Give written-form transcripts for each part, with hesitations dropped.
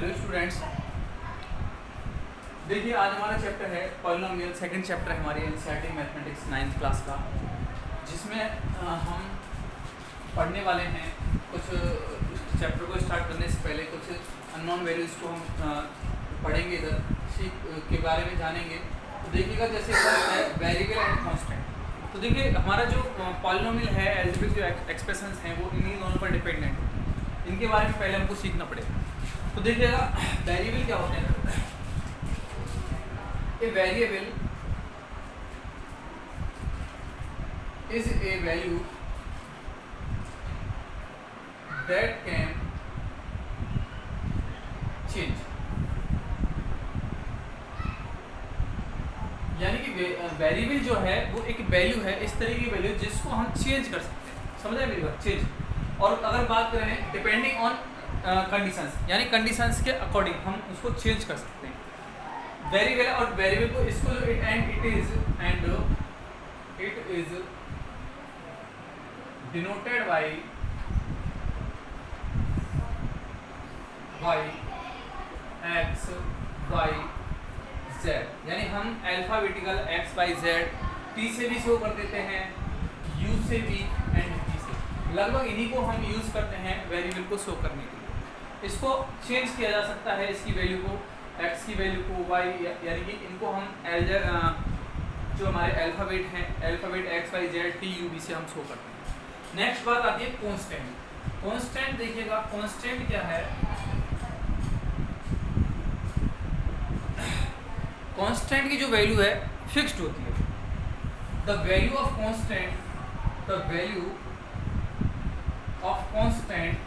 Hello students, देखिए आज हमारा चैप्टर है पॉलिनोमियल। सेकंड चैप्टर है हमारी एनसीईआरटी मैथमेटिक्स 9th क्लास का, जिसमें हम पढ़ने वाले हैं कुछ चैप्टर को स्टार्ट करने से पहले कुछ अननोन वैल्यूज़ को हम पढ़ेंगे, इधर के बारे में जानेंगे। तो देखिएगा जैसे है वेरिएबल एंड कांस्टेंट। तो देखिए हमारा जो पॉलिनोमियल है, अलजेब्रिक जो एक्सप्रेशंस हैं वो इन्हीं दोनों पर डिपेंडेंट है। इनके बारे में पहले हमको सीखना पड़ेगा। तो देखिएगा वेरिएबल क्या होते हैं। A variable is a value that can change, यानी कि वेरिएबल जो है वो एक वैल्यू है, इस तरह की वैल्यू जिसको हम चेंज कर सकते हैं। समझ रहे हैं मेरी बात? चेंज। और अगर बात करें डिपेंडिंग ऑन कंडीशंस, यानी कंडीशंस के अकॉर्डिंग हम उसको चेंज कर सकते हैं। वेरिएबल और वेरिएबल को इसको जो it is denoted by X Y Z, यानी हम alphabetical X Y Z T से भी शो कर देते हैं, यू से भी एंड टी से। लगभग इन्हीं को हम यूज करते हैं वेरिएबल को शो करने के लिए। इसको चेंज किया जा सकता है, इसकी वैल्यू को, एक्स की वैल्यू को वाई, यानी कि इनको हम जो हमारे अल्फाबेट हैं, alphabet X Y Z T U B से हम शो करते हैं। नेक्स्ट बात आती है कांस्टेंट। कांस्टेंट देखिएगा, कांस्टेंट क्या है? कांस्टेंट की जो वैल्यू है फिक्स्ड होती है। The value of constant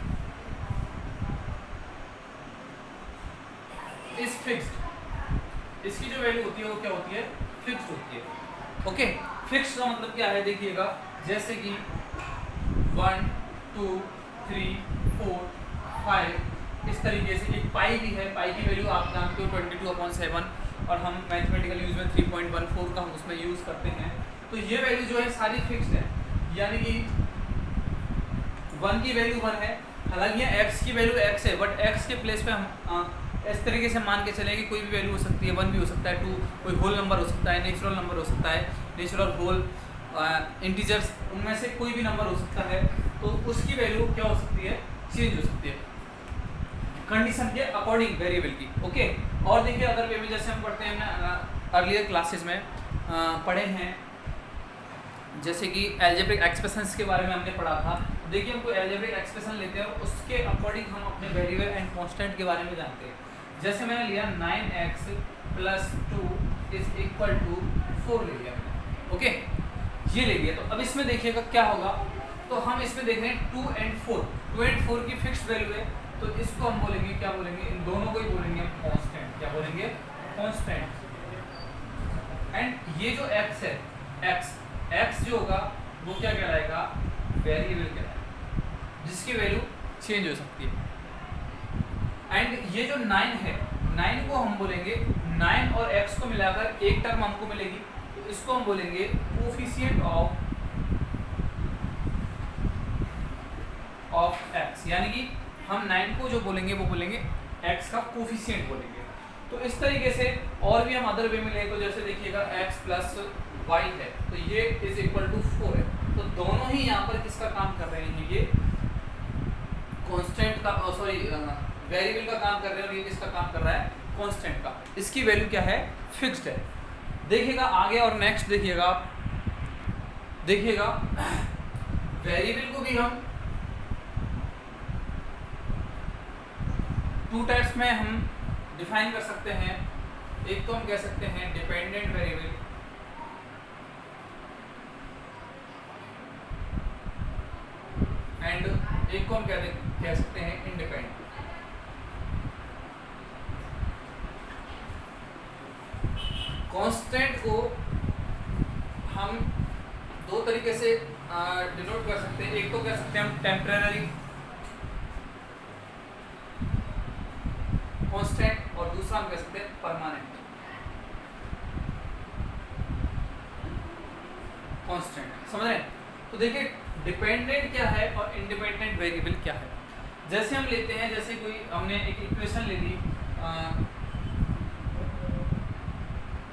is fixed. इसकी जो वैल्यू होती है वो क्या होती है? फिक्स्ड होती है। ओके, फिक्स्ड का मतलब क्या है? देखिएगा जैसे कि 1 2 3 4 5 इस तरीके से। एक पाई भी है, पाई की वैल्यू आप जानते हो 22/7, और हम मैथमेटिकल यूज में 3.14 का हम उसमें यूज करते हैं। तो ये वैल्यू जो है सारी फिक्स्ड है, यानी कि 1 की वैल्यू 1 है। हालांकि ये x की वैल्यू x है, बट x के प्लेस पे हम इस तरीके से मान के चलें कि कोई भी वैल्यू हो सकती है, 1 भी हो सकता है, 2 कोई होल नंबर हो सकता है, नेचुरल नंबर हो सकता है, नेचुरल होल इंटीजर्स, उनमें से कोई भी नंबर हो सकता है। तो उसकी वैल्यू क्या हो सकती है? चेंज हो सकती है कंडीशन के अकॉर्डिंग वेरिएबल की। ओके, और देखिए अदर वे में जैसे हम पढ़ते हैं अर्लियर क्लासेस में पढ़े हैं, जैसे कि अलजेब्रिक एक्सप्रेशंस के बारे में हमने पढ़ा था। देखिए हमको अलजेब्रिक एक्सप्रेशन लेते हैं और उसके अकॉर्डिंग हम अपने वेरिएबल एंड कांस्टेंट के बारे में जानते हैं। जैसे मैंने लिया 9x + 2 = 4 ले लिया मैंने। ओके, ये ले लिया। तो अब इसमें देखिएगा क्या होगा, तो हम इसमें देख रहे हैं 2 and 4 की फिक्स्ड वैल्यू है, तो इसको हम बोलेंगे, क्या बोलेंगे? इन दोनों को ही बोलेंगे हम कांस्टेंट। क्या बोलेंगे? कांस्टेंट। एंड ये जो x है, x जो होगा वो क्या कहलाएगा? वेरिएबल कहलाएगा, जिसकी वैल्यू चेंज हो सकती है। एंड ये जो 9 है, 9 को हम बोलेंगे, 9 और x को मिलाकर एक टर्म हमको मिलेगी, तो इसको हम बोलेंगे कोफिशिएंट ऑफ x, यानी कि हम 9 को जो बोलेंगे वो बोलेंगे x का कोफिशिएंट बोलेंगे। तो इस तरीके से और भी हम अदर वे में ले, तो जैसे देखिएगा x + y है, तो ये = 4 है। तो दोनों ही यहाँ पर किसका काम कर रहे हैं? ये कांस्टेंट का, सॉरी वेरिएबल का काम कर रहे हैं, और ये किसका काम कर रहा है? कांस्टेंट का। इसकी वैल्यू क्या है? फिक्स्ड है। देखिएगा आगे और नेक्स्ट देखिएगा आप, देखिएगा वेरिएबल को भी हम 2 टाइप्स में हम डिफाइन कर सकते हैं। एक तो हम कह सकते हैं डिपेंडेंट वेरिएबल, एंड एक को हम कह सकते हैं इंडिपेंडेंट। कांस्टेंट को हम 2 तरीके से डिनोट कर सकते हैं। एक तो कह सकते हैं हम टेम्परेरी कांस्टेंट, और दूसरा हम कह सकते हैं परमानेंट कांस्टेंट। समझ रहे हैं? तो देखिए डिपेंडेंट क्या है और इंडिपेंडेंट वेरिएबल क्या है। जैसे हम लेते हैं, जैसे कोई हमने एक इक्वेशन ले ली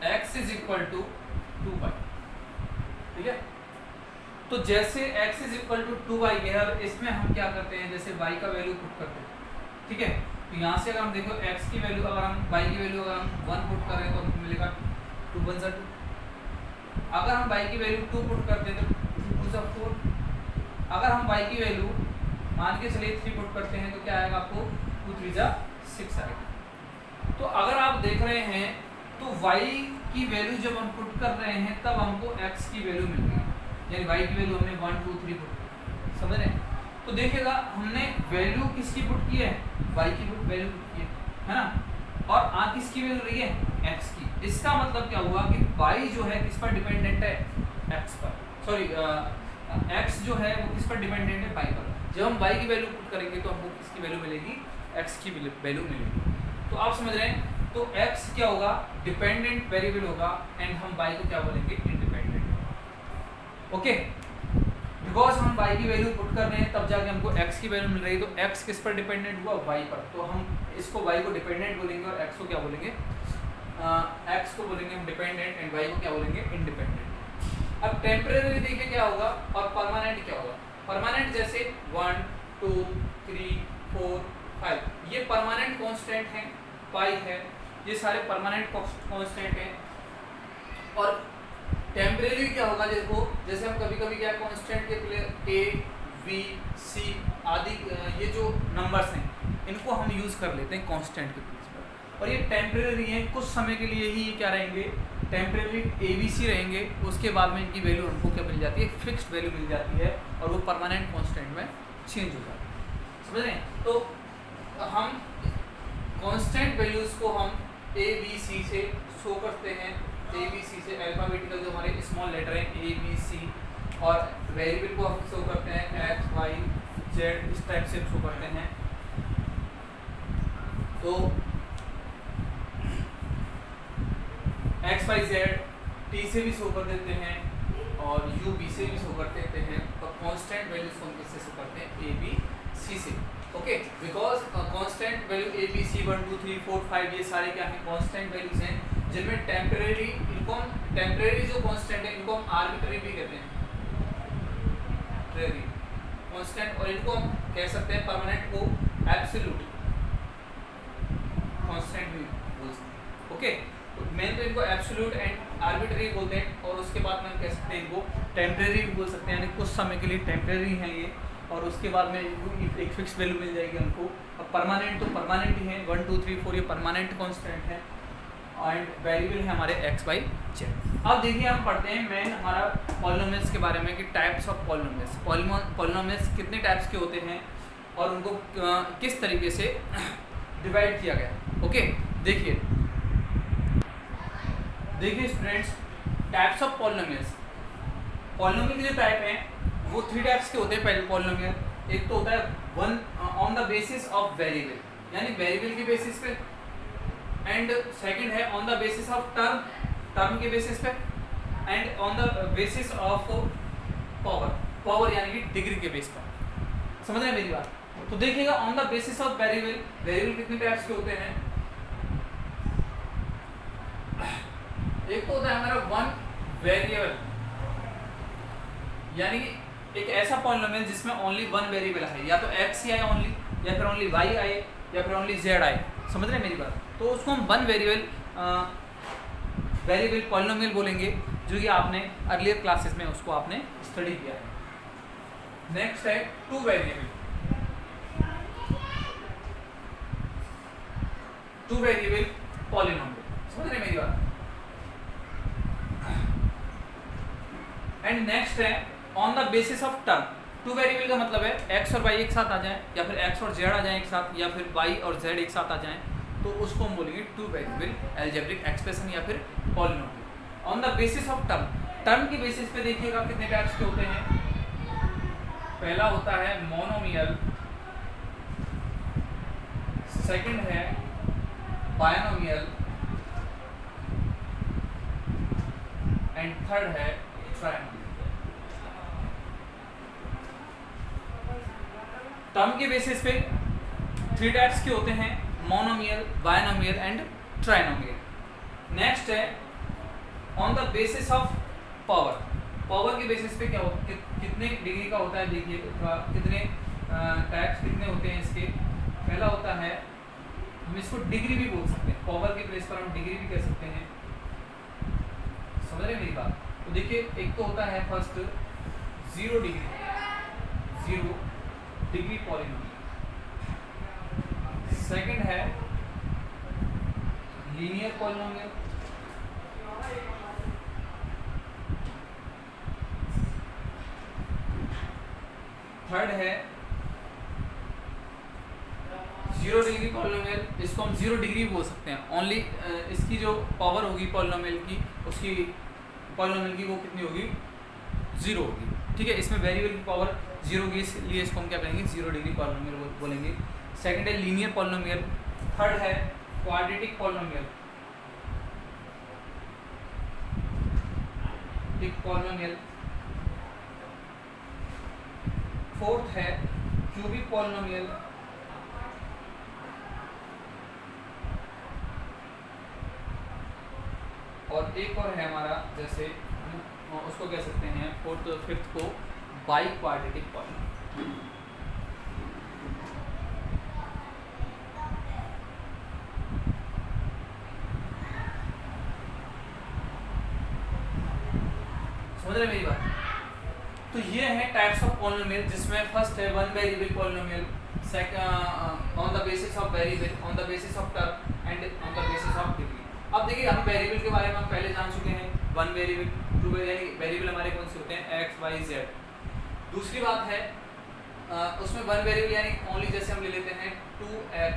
x is equal to 2y, ठीक है। तो जैसे x is equal to 2y है, इसमें हम क्या करते हैं, जैसे y का वैल्यू पुट करते हैं, ठीक है। तो यहाँ से अगर हम देखो x की वैल्यू, अगर हम y की वैल्यू अगर हम 1 पुट कर रहे हैं तो हमको मिलेगा 2 1 2। अगर हम y की वैल्यू 2 पुट करते हैं तो 2 4। अगर हम y की वैल्यू मान के चलिए 3 पुट करते हैं तो क्या आएगा आपको 2 3 6 आएगा। तो अगर आप देख रहे हैं तो y की वैल्यू जब हम पुट कर रहे हैं तब हमको x की वैल्यू मिल रही है, यानी y की वैल्यू हमने 1 2 3 पुट की, समझ रहे हैं। तो देखिएगा हमने वैल्यू किसकी पुट की है, y की वैल्यू पुट की है ना, और किसकी वैल्यू रही है x की। इसका मतलब क्या हुआ कि y जो है किस पर डिपेंडेंट है, x पर, सॉरी x जो है वो किस पर डिपेंडेंट है, y पर। जब हम y की वैल्यू पुट करेंगे तो हमको किसकी वैल्यू मिलेगी, x की वैल्यू मिलेगी। तो आप समझ रहे हैं, तो x क्या होगा, डिपेंडेंट वेरिएबल होगा, एंड हम y को क्या बोलेंगे, इंडिपेंडेंट। ओके, बिकॉज हम y की वैल्यू पुट कर रहे हैं तब जाके हमको x की वैल्यू मिल रही है। तो x किस पर डिपेंडेंट हुआ, y पर। तो हम इसको y को डिपेंडेंट बोलेंगे और x को क्या बोलेंगे, x को बोलेंगे हम डिपेंडेंट, एंड y को क्या बोलेंगे, इंडिपेंडेंट। अब टेम्परेरी देखिए क्या होगा, और परमानेंट क्या होगा। परमानेंट जैसे 1 2 3 4 5 ये परमानेंट कांस्टेंट हैं, पाई है, ये सारे परमानेंट कांस्टेंट हैं। और टेम्परेरी क्या होगा, देखो जैसे हम कभी कभी क्या कांस्टेंट के a b c आदि ये जो नंबर्स हैं इनको हम यूज कर लेते हैं कांस्टेंट के प्लेस पर, और ये टेम्परेरी हैं, कुछ समय के लिए ही ये क्या रहेंगे, टेम्परेरी a b c रहेंगे। उसके बाद में इनकी वैल्यू हमको क्या मिल जाती है, फिक्स्ड वैल्यू मिल जाती है, और वो परमानेंट कांस्टेंट में चेंज हो जाता है, समझ रहे हैं। तो हम कांस्टेंट वैल्यूज को हम a b c से शो करते हैं, a b c से अल्फाबेटिकल जो हमारे स्मॉल लेटर हैं a b c, और वेरिएबल को हम शो करते हैं x y z, इस टाइप से शो करते हैं। तो x y z t से भी शो कर देते हैं, और u b से भी शो कर देते हैं, और कांस्टेंट वैल्यूज को हम किससे शो करते हैं, a b c से। Okay, because constant value a b c 1 2 3 4 5 ये सारे क्या हैं, कांस्टेंट वैल्यूज हैं, जिनमें टेम्परेरी, इनको हम टेम्परेरी जो कांस्टेंट है इनको हम आर्बिट्ररी भी कहते हैं, टेम्परेरी कांस्टेंट, और इनको हम कह सकते हैं परमानेंट को एब्सोल्यूट कांस्टेंट भी बोल सकते हैं। ओके, तो मेन तो इनको एब्सोल्यूट एंड आर्बिट्ररी बोलते हैं, और उसके बाद में हम कह सकते हैं इनको टेम्परेरी भी बोल सकते हैं, यानी कुछ समय के लिए टेम्परेरी हैं ये, और उसके बाद में एक फिक्स वैल्यू मिल जाएगी हमको। अब परमानेंट तो परमानेंट ही है, 1 2 3 4 ये परमानेंट कांस्टेंट है, एंड वेरिएबल है हमारे x y z। अब देखिए हम पढ़ते हैं मेन हमारा पॉलिनोमियल्स के बारे में, कि टाइप्स ऑफ पॉलिनोमियल्स, पॉलिनोमियल्स कितने टाइप्स के होते हैं और उनको किस तरीके से डिवाइड किया गया। ओके, देखिए students, types of polynomials, polynomial के जो टाइप हैं वो 3 टाइप्स के होते हैं। पहले पॉलिनोमियल, एक तो होता है one on the basis of variable, यानी वेरिएबल की बेसिस पे, एंड सेकंड है on the basis of term के बेसिस पे, and on the basis of power यानी कि डिग्री के बेस पर। समझ रहे हैं मेरी बात। तो देखिएगा on the basis of variable कितने टाइप्स के होते हैं। एक तो होता है हमारा वन वेरिएबल, यानी कि एक ऐसा पॉलिनोमियल जिसमें ओनली वन वेरिएबल है, या तो x ही आए ओनली, या फिर ओनली y आए, या फिर ओनली z आए। समझ रहे हैं मेरी बात। तो उसको हम वन वेरिएबल पॉलिनोमियल बोलेंगे, जो कि आपने अर्लियर क्लासेस में उसको आपने स्टडी किया है। नेक्स्ट है टू वेरिएबल पॉलिनोमियल। समझ रहे हैं मेरी बात। एंड नेक्स्ट है on the basis of term. Two variable का मतलब है x और y एक साथ आ जाएं, या फिर x और z आ जाएं एक साथ, या फिर y और z एक साथ आ जाएं, तो उसको हम बोलेंगे टू वेरिएबल अलजेब्रिक एक्सप्रेशन या फिर polynomial. On the basis of term की बेसिस पे देखिएगा कितने टाइप्स के होते हैं। पहला होता है मोनोमियल, सेकंड है बायनोमियल, एंड थर्ड है ट्रायनोमियल। टर्म के बेसिस पे 3 टाइप्स के होते हैं, monomial, binomial and trinomial. Next है on the basis of power. Power के बेसिस पे क्या होता है, कितने डिग्री का होता है, देखिए कितने टाइप्स कितने होते हैं इसके। पहला होता है, हम इसको डिग्री भी बोल सकते हैं, पावर के प्लेस पर हम डिग्री भी कह सकते हैं। समझ रहे मेरी बात? तो देखिए एक तो होता है फर्स्ट 0 डिग्री पॉलिनोमियल। सेकंड है लीनियर पॉलिनोमियल। थर्ड है 0 डिग्री पॉलिनोमियल, इसको हम 0 डिग्री बोल सकते हैं। ओनली इसकी जो पावर होगी पॉलिनोमियल की, उसकी पॉलिनोमियल की वो कितनी होगी, 0 होगी। ठीक है, इसमें वेरिएबल की पावर 0 होगी, इसलिए इसको हम क्या कहेंगे, 0 डिग्री पॉलिनोमियल बोलेंगे। सेकंड है लीनियर पॉलिनोमियल। थर्ड है क्वाड्रेटिक पॉलिनोमियल, पॉलिनोमियल। फोर्थ है क्यूबिक पॉलिनोमियल। और एक और है हमारा, जैसे उसको कह सकते हैं फोर्थ फिफ्थ को बाई क्वाड्रेटिक पॉलिनोमियल। समझ रहे मेरी बात? तो ये है टाइप्स ऑफ पॉलिनोमियल, जिसमें फर्स्ट है one variable polynomial, second on the basis of variable, on the basis of term and on the basis of degree. अब देखिए हम वेरिएबल के बारे में हम पहले जान चुके हैं, वन वेरिएबल, टू यानी वेरिएबल हमारे कौन से होते हैं, एक्स वाई जेड। दूसरी बात है उसमें वन वेरिएबल यानी ओनली, जैसे हम ले लेते हैं 2x।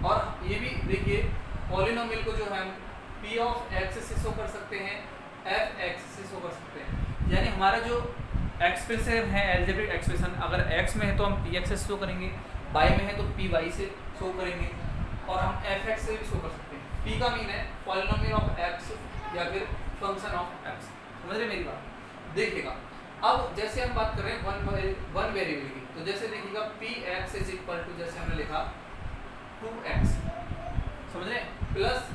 और ये भी देखिए पॉलिनोमियल को जो है हम p ऑफ x से शो कर सकते हैं, f x से शो कर सकते हैं। यानी हमारा जो एक्सप्रेशन है एल्जेब्रिक एक्सप्रेशन, अगर x में है तो हम px से शो करेंगे, y में है तो py से शो करेंगे, और हम fx से भी शो कर सकते हैं। p का मीन है पॉलिनोमियल ऑफ x या फिर फंक्शन ऑफ x। समझ रहे मेरी बात? देखिएगा अब जैसे हम बात कर रहे हैं वन वेरिएबल की, तो जैसे देखिएगा px इज इक्वल टू, जैसे हमने लिखा 2x, समझ रहे, प्लस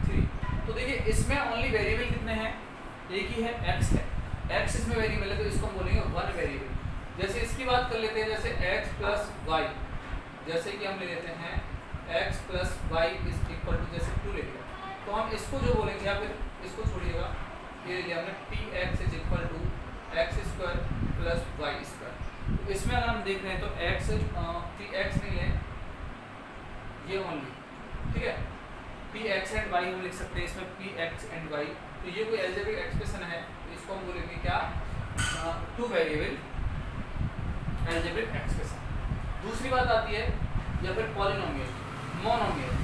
3। तो देखिए इसमें ओनली वेरिएबल कितने हैं, एक ही है, x है। x इसमें वेरिएबल है तो इसको हम बोलेंगे वन वेरिएबल। जैसे इसकी बात कर लेते हैं, जैसे x प्लस वाई, जैसे कि हम ले लेते हैं x plus Y is equal to, जैसे 2 ले लिया, तो हम इसको जो बोलेंगे, या फिर इसको छोड़िएगा, ये लिया हमने px is equal to X square plus Y square. तो इसमें अगर हम देख रहे हैं तो x px नहीं है ये ओनली, ठीक है, px एंड y हम लिख सकते हैं इसमें px एंड y। तो ये कोई एल्जेब्रिक एक्सप्रेशन है, इसको हम बोलेंगे क्या, टू वेरिएबल एल्जेब्रिक एक्सप्रेशन। दूसरी बात आती है या फिर पॉलिनोमियल, मोनोमियल।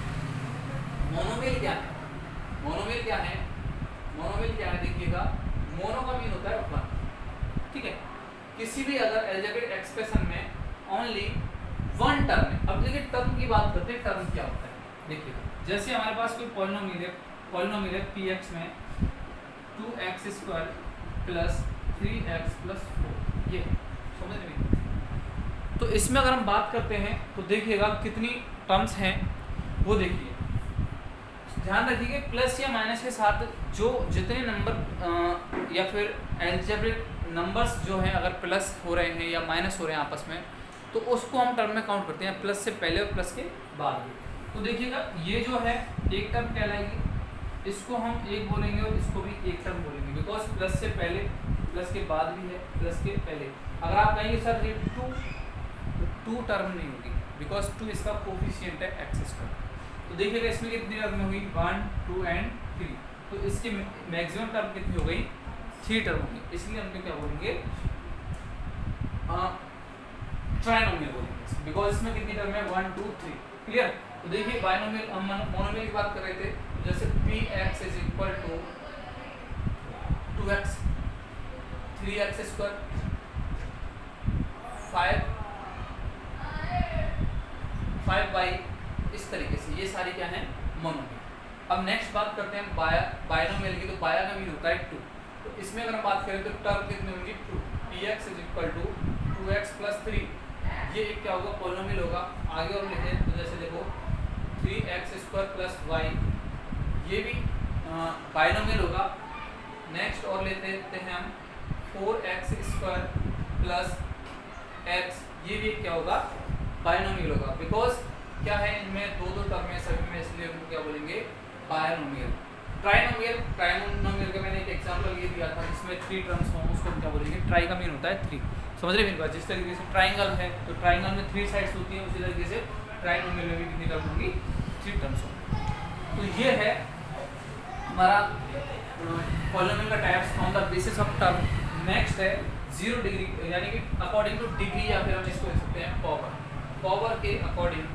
मोनोमियल क्या है, मोनोमियल क्या है, मोनोमियल क्या है, देखिएगा मोनो का मीन होता है वन, ठीक है, किसी भी अगर एल्जेब्रिक एक्सप्रेशन में ओनली वन टर्म है। अब देखिए टर्म की बात करते हैं, टर्म क्या होता है, देखिएगा जैसे हमारे पास कोई पॉलिनोमियल है px में 2x square plus 3x plus 4, ये समझ में। तो इसमें अगर हम बात करते हैं तो देखिएगा कितनी टर्म्स हैं वो देखिए, ध्यान रखिए प्लस या माइनस के साथ जो जितने नंबर या फिर एल्जेब्रिक नंबर्स जो हैं अगर प्लस हो रहे हैं या माइनस हो रहे हैं आपस में, तो उसको हम टर्म में काउंट करते हैं, प्लस से पहले और प्लस के बाद भी। तो देखिएगा ये जो है एक टर्म कहलाएगी, इसको हम एक बोलेंगे और इसको भी एक टर्म बोलेंगे, बिकॉज प्लस से पहले प्लस के बाद भी है, प्लस के पहले। अगर आप कहेंगे सर ये टू टर्म नहीं होगी, बिकॉज 2 इसका कोफिशिएंट है एक्स स्क्वायर। तो देखिएगा इसमें कितनी टर्म होगी, 1 2 एंड 3। तो इसकी मैक्सिमम टर्म कितनी हो गई, 3 टर्म होगी, इसलिए हम क्या बोलेंगे, ट्राइनोमियल बोलेंगे, बिकॉज इसमें कितनी टर्म है, 1 2 3। क्लियर? तो देखिए बाइनोमियल, हम मोनोमियल की बात कर रहे थे, जैसे px is equal to 2x 3x square 5y, इस तरीके से ये सारी क्या है, मोनोमियल। अब नेक्स्ट बात करते हैं बाइनोमियल की। तो बाया का मीन होता है 2। तो इसमें अगर हम बात करें तो टर्म कितनी होंगी, 2, px is equal to 2x plus 3 ये एक क्या होगा, पॉलिनोमियल होगा। आगे और लिखें तो जैसे देखो 3x² प्लस वाई, ये भी बाइनोमियल होगा। नेक्स्ट और लेते हैं हम 4x² प्लस x, ये भी क्या होगा, बाइनोमियल होगा। बिकॉज क्या है, इनमें दो टर्म है सभी में, इसलिए हम क्या बोलेंगे, बाइनोमियल। ट्राइनोमियल का मैंने एक एग्जांपल ये दिया था जिसमें 3 टर्म्स हों, उसको हम क्या बोलेंगे, ट्राई का मीन होता है 3। समझ रहे मेरी बात? जिस तरीके से ट्राइंगल है तो ट्राइंगल में 3 साइड्स होती हैं, उसी तरीके से ट्राइनोमियल में भी कितनी टर्म होंगी, 3 टर्म्स होंगी। तो ये है हमारा पॉलिनोमियल का types on the basis of term. Next है 0 डिग्री, यानी कि अकॉर्डिंग टू डिग्री, या फिर हम इसको लिख सकते हैं पावर के अकॉर्डिंग।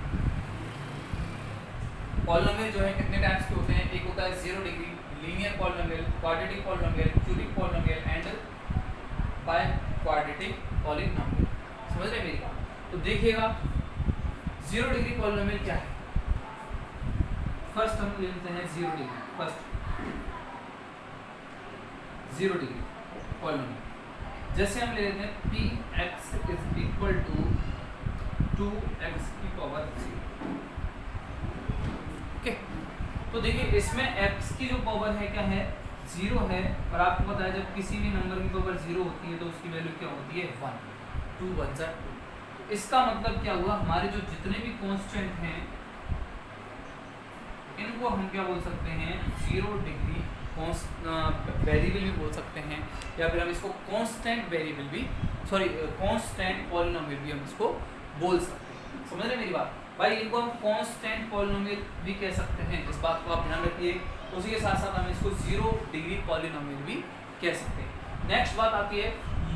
पॉलिनोमियल जो है कितने टाइप्स के होते हैं, एक होता है 0 degree, linear polynomial, quadratic polynomial, cubic polynomial and by quadratic polynomial. समझ रहे मेरी बात? तो देखिएगा 0 डिग्री पॉलिनोमियल क्या है। फर्स्ट हम लेते हैं 0 डिग्री, फर्स्ट 0 डिग्री पॉलिनोमियल। जैसे हम ले लेते हैं px is equal to 2x की पावर 0। ओके, तो देखिए इसमें x की जो पावर है क्या है, 0 है। और आपको पता है जब किसी भी नंबर की पावर 0 होती है तो उसकी वैल्यू क्या होती है, 1। 2 1 2। इसका मतलब क्या हुआ, हमारे जो जितने भी कांस्टेंट हैं इनको हम क्या बोल सकते हैं, 0 डिग्री वेरिएबल भी बोल सकते हैं, या फिर हम इसको कांस्टेंट वेरिएबल भी, सॉरी कांस्टेंट पॉलिनोमियल भी हम इसको बोल सकते हैं। समझ रहे मेरी बात भाई? इनको हम कांस्टेंट पॉलिनोमियल भी कह सकते हैं, इस बात को आप ध्यान रखिए। उसी के साथ साथ हम इसको 0 डिग्री पॉलिनोमियल भी कह सकते हैं। नेक्स्ट बात आती है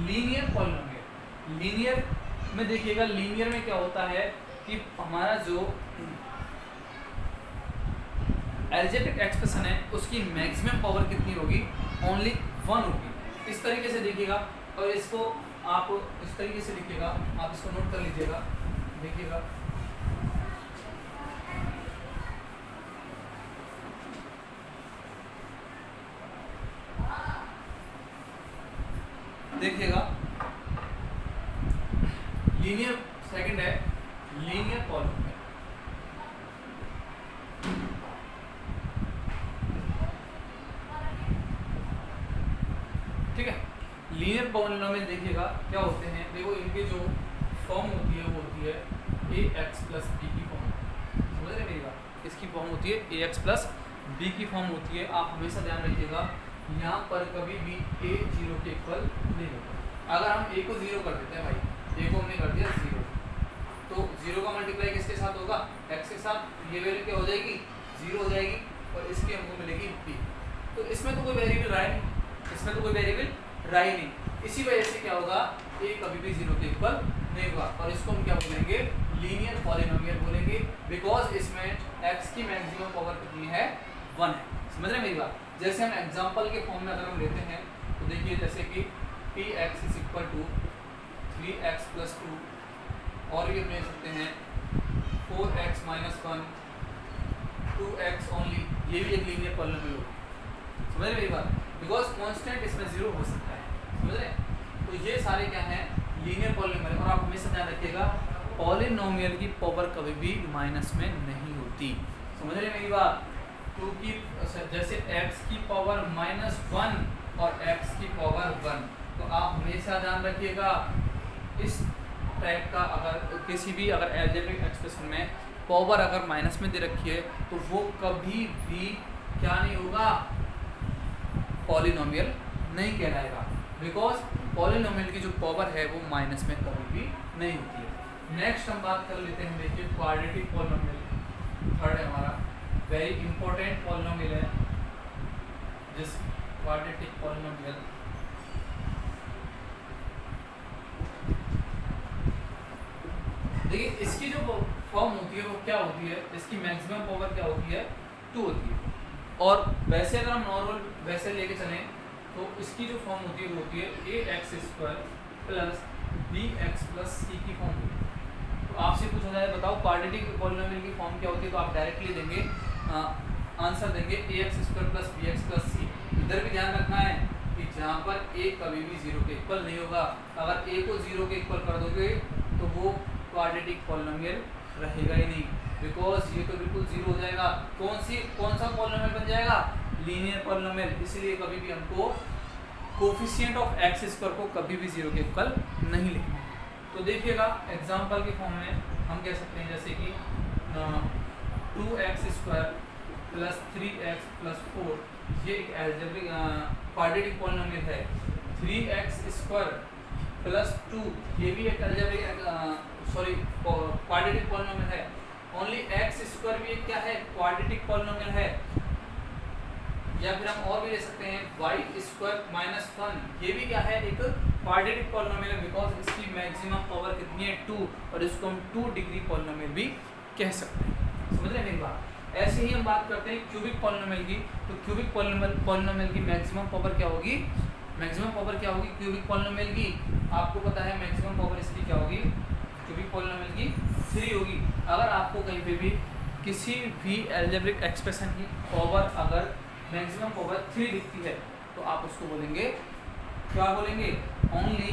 लीनियर पॉलिनोमियल। लीनियर में देखिएगा, लीनियर में क्या होता है कि हमारा जो एल्जेब्रिक एक्सप्रेशन है उसकी मैक्सिमम पावर कितनी होगी, ओनली 1 होगी। इस तरीके से देखिएगा, और इसको आप इस तरीके से लिखिएगा, आप इसको नोट कर लीजिएगा। देखिएगा देखिएगा लीनियर, सेकंड है लीनियर पॉलिनोमियल। ठीक है, लीनियर पॉलिनोमियल देखिएगा क्या होते हैं। देखो इनके जो फॉर्म होती है वो होती है ax प्लस b की फॉर्म। समझ रहे मेरी बात? इसकी फॉर्म होती है ax प्लस b की फॉर्म होती है। आप हमेशा ध्यान रखिएगा, यहाँ पर कभी भी a 0 के इक्वल नहीं होता। अगर हम a को 0 कर देते हैं भाई, a को हमने कर दिया 0, तो 0 का मल्टीप्लाई किसके साथ होगा, x के साथ। ये वैल्यू क्या हो जाएगी, 0 हो जाएगी, और इसकी हमको मिलेगी b। तो इसमें तो कोई वेरिएबल रहा नहीं, इसमें तो कोई वेरिएबल रहा ही नहीं। इसी वजह से क्या होगा, a कभी भी 0 के इक्वल नहीं होगा, और इसको हम क्या बोलेंगे, लीनियर पॉलिनोमियल बोलेंगे। बिकॉज इसमें x की मैक्सिमम पावर कितनी है, 1 है। समझ रहे मेरी बात? जैसे हम एग्जांपल के फॉर्म में अगर हम लेते हैं तो देखिए, जैसे कि px is equal to 3x plus 2, और ये ले सकते हैं 4x माइनस 1, 2x ओनली, ये भी एक लीनियर पॉलिनोमियल होगा। समझ रहे मेरी बात? बिकॉज कांस्टेंट इसमें 0 हो सकता है। समझ रहे? तो ये सारे क्या हैं, लीनियर पॉलिनोमियल। और आप हमेशा ध्यान रखिएगा, पॉलिनोमियल की पावर कभी भी माइनस में नहीं होती। समझ रहे मेरी बात? क्योंकि जैसे x की पावर -1 और x की पावर 1, तो आप हमेशा ध्यान रखिएगा इस टाइप का, अगर किसी भी अगर एल्जेब्रिक एक्सप्रेशन में पावर अगर माइनस में दे रखी है तो वो कभी भी क्या नहीं होगा, पॉलिनोमियल नहीं कहलाएगा। बिकॉज पॉलिनोमियल की जो पावर है वो माइनस में कभी भी नहीं होती है। नेक्स्ट हम बात कर लेते हैं, देखिए क्वाड्रेटिक पॉलिनोमियल थर्ड है हमारा, वेरी इंपॉर्टेंट पॉलिनोमियल है जिस क्वाड्रेटिक पॉलिनोमियल। देखिए इसकी जो फॉर्म होती है वो क्या होती है, इसकी मैक्सिमम पावर क्या होती है, 2 होती है। और वैसे अगर हम नॉर्मल वैसे लेके चलें तो इसकी जो फॉर्म होती है वो होती है ax² plus bx plus c की फॉर्म होती है। तो आपसे पूछा जाए बताओ क्वाड्रेटिक पॉलिनोमियल की फॉर्म क्या होती है, तो आप डायरेक्टली देंगे आंसर देंगे ax² plus bx plus c। इधर भी ध्यान रखना है कि जहाँ पर a कभी भी 0 के इक्वल नहीं होगा। अगर a को 0 के इक्वल कर दोगे तो वो क्वाड्रेटिक पॉलिनोमियल रहेगा ही नहीं, बिकॉज ये तो बिल्कुल जीरो हो जाएगा। कौन सा पॉलिनोमियल बन जाएगा? Linear polynomial. इसलिए कभी भी हमको कोफिशिएंट ऑफ एक्स स्क्वायर को कभी भी जीरो के इक्वल नहीं लिखना। तो देखिएगा एग्जांपल के फॉर्म में हम कह सकते हैं जैसे कि 2x² प्लस 3x प्लस 4 ये एक अलजेब्रिक क्वाड्रेटिक पॉलिनोमियल है। 3x² प्लस 2 ये भी एक अलजेब्रिक क्वाड्रेटिक पॉलिनोमियल है। ओनली x² भी एक क्या है? क्वाड्रेटिक पॉलिनोमियल है। या फिर हम और भी ले सकते हैं y² माइनस 1 ये भी क्या है? एक क्वाड्रेटिक पॉलिनोमियल है, बिकॉज इसकी मैक्सिमम पावर कितनी है? 2, और इसको हम 2 डिग्री पॉलिनोमियल भी कह सकते हैं। समझ रहे हैं मेरी बात? ऐसे ही हम बात करते हैं क्यूबिक पॉलिनोमियल की। तो क्यूबिक पॉलिनोमियल की मैक्सिमम पावर क्या होगी? मैक्सिमम पावर क्या होगी क्यूबिक पॉलिनोमियल की? आपको पता है मैक्सिमम पावर इसकी क्या होगी? क्यूबिक पॉलिनोमियल की 3 होगी। अगर आपको कहीं पे भी किसी भी अलजेब्रिक एक्सप्रेशन की पावर अगर मैक्सिमम पावर 3 दिखती है तो आप उसको बोलेंगे, क्या बोलेंगे? ओनली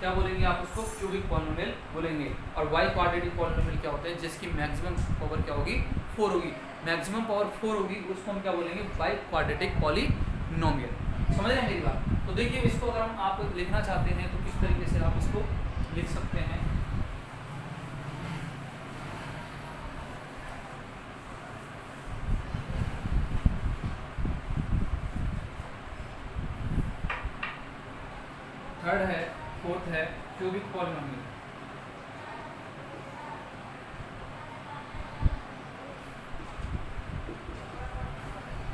क्या बोलेंगे आप उसको? क्यूबिक पॉलिनोमियल बोलेंगे। और y क्वाड्रेटिक पॉलिनोमियल क्या होता है? जिसकी मैक्सिमम पावर क्या होगी? 4 होगी। मैक्सिमम पावर 4 होगी उसको हम क्या बोलेंगे? y quadratic polynomial. समझ रहे हैं मेरी बात? तो देखिए इसको अगर हम आप लिखना चाहते हैं तो किस तरीके से आप इसको लिख सकते हैं। थर्ड है, फोर्थ है क्यूबिक पॉलिनोमियल।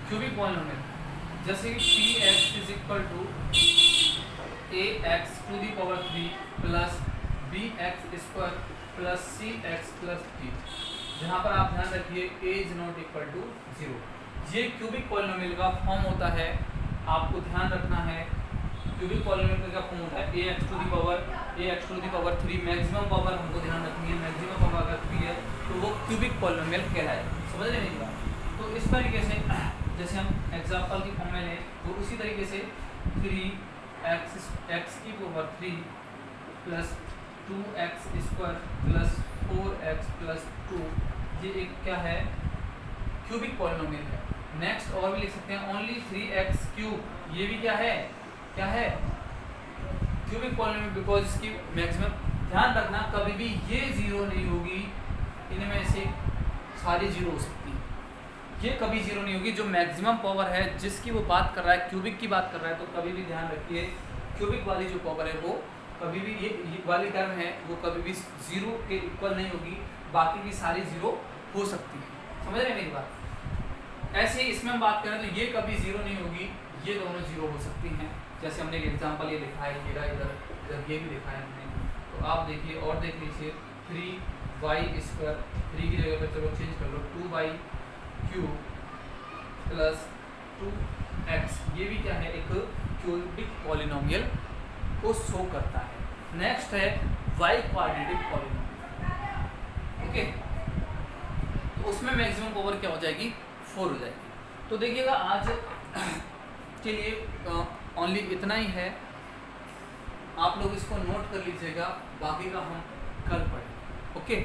क्यूबिक पॉलिनोमियल जैसे कि px is equal to ax to the power 3 plus bx² plus cx plus d, जहाँ पर आप ध्यान रखिए a is not equal to 0। ये क्यूबिक पॉलिनोमियल का फॉर्म होता है। आपको ध्यान रखना है क्यूबिक पॉलिनोमियल का फॉर्म होता है ax to the power 3। Maximum power हमको ध्यान रखनी है, मैक्सिमम पावर अगर 3 है तो वो क्यूबिक पॉलिनोमियल कहलाए। समझ रहे हैं बात? तो इस तरीके से जैसे हम एग्जांपल की फॉर्म में लें तो उसी तरीके से 3x की power 3 plus 2x² plus 4x plus 2 ये एक क्या है? क्यूबिक पॉलिनोमियल है। नेक्स्ट और भी लिख सकते हैं ओनली 3x³ ये भी क्या है? क्या है? क्यूबिक पॉलिनोमियल, बिकॉज इसकी मैक्सिमम ध्यान रखना कभी भी ये जीरो नहीं होगी, इनमें से सारी जीरो हो सकती है, ये कभी जीरो नहीं होगी। जो मैक्सिमम पावर है जिसकी वो बात कर रहा है, क्यूबिक की बात कर रहा है, तो कभी भी ध्यान रखिए क्यूबिक वाली जो पावर है वो कभी भी ये वाली टर्म है वो कभी भी जीरो के इक्वल नहीं होगी, बाकी की सारी जीरो हो सकती है। समझ रहे हैं मेरी बात? ऐसे ही इसमें हम बात करें तो ये कभी जीरो नहीं होगी, ये दोनों जीरो हो सकती हैं। जैसे हमने एक एग्जांपल ये लिखा है, इधर ये भी लिखा है हमने, तो आप देखिए और देख लीजिए 3y² 3 की जगह पर चलो चेंज कर लो 2y³ प्लस 2x, ये भी क्या है? एक क्यूबिक पॉलिनोमियल को शो करता है। नेक्स्ट है y क्वाड्रेटिक पॉलिनोमियल। ओके, तो उसमें मैक्सिमम पावर क्या हो जाएगी? 4 हो जाएगी। तो देखिएगा आज के लिए ओनली इतना ही है, आप लोग इसको नोट कर लीजिएगा, बाकी का हम कल पढ़ेंगे। ओके।